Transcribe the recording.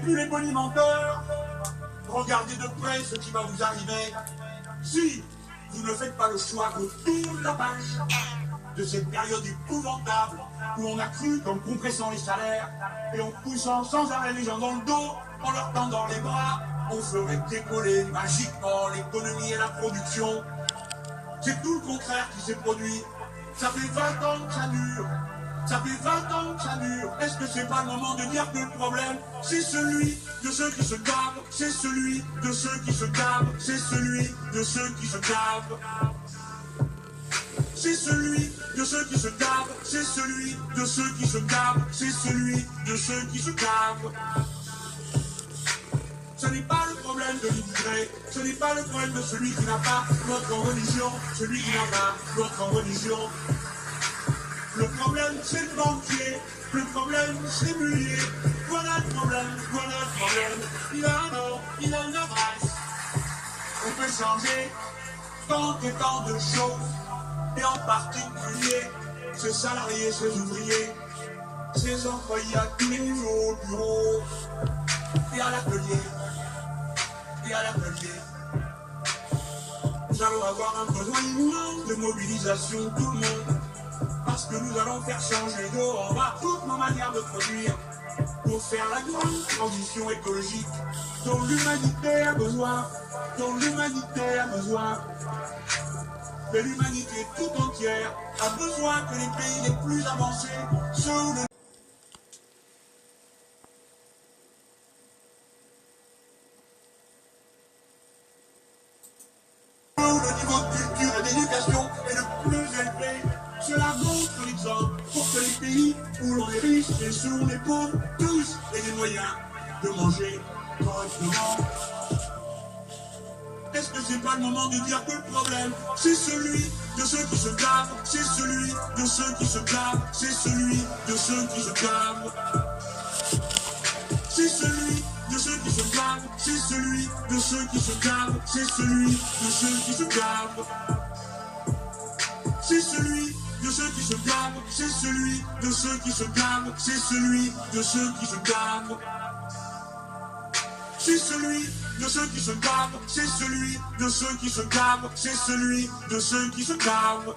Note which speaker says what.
Speaker 1: plus les bonimenteurs. Regardez de près ce qui va vous arriver. Si vous ne faites pas le choix de tourner la page de cette période épouvantable où on a cru qu'en compressant les salaires et en poussant sans arrêt les gens dans le dos, en leur tendant les bras, on ferait décoller magiquement l'économie et la production. C'est tout le contraire qui s'est produit. Ça fait 20 ans que ça dure. Ça fait 20 ans que ça dure. Est-ce que c'est pas le moment de dire que le problème, c'est celui de ceux qui se gavent, c'est celui de ceux qui se gavent, c'est celui de ceux qui se gavent. C'est celui de ceux qui se gavent, c'est celui de ceux qui se gavent, c'est celui de ceux qui se gavent. Ce n'est pas le problème de l'immigré, ce n'est pas le problème de celui qui n'a pas notre religion, celui qui n'a pas notre religion. Le problème, c'est le banquier, le problème, c'est Mullier. Voilà le problème, voilà le problème. Il a un nom, il a une adresse. On peut changer tant et tant de choses, et en particulier ses salariés, ses ouvriers, ses employés à tous les niveaux, au bureau et à l'atelier. Et à l'atelier. Nous allons avoir un besoin immense de mobilisation de tout le monde. Parce que nous allons faire changer de haut en bas toutes nos manières de produire pour faire la grande transition écologique dont l'humanité a besoin, dont l'humanité a besoin. Mais l'humanité tout entière a besoin que les pays les plus avancés, ceux où le niveau de culture et d'éducation est le plus élevé. Cela montre l'exemple pour que les pays où l'on est riche et ceux où on est pauvre, tous aient les moyens de manger correctement. Est-ce que c'est pas le moment de dire que le problème, c'est celui de ceux qui se gavent, c'est celui de ceux qui se gavent, c'est celui de ceux qui se gavent. C'est celui de ceux qui se gavent, c'est celui de ceux qui se gavent, c'est celui de ceux qui se gavent. C'est celui de ceux qui se gavent, c'est celui de ceux qui se gavent, c'est celui de ceux qui se gavent. C'est celui de ceux qui se gavent, c'est celui de ceux qui se gavent, c'est celui de ceux qui se gavent.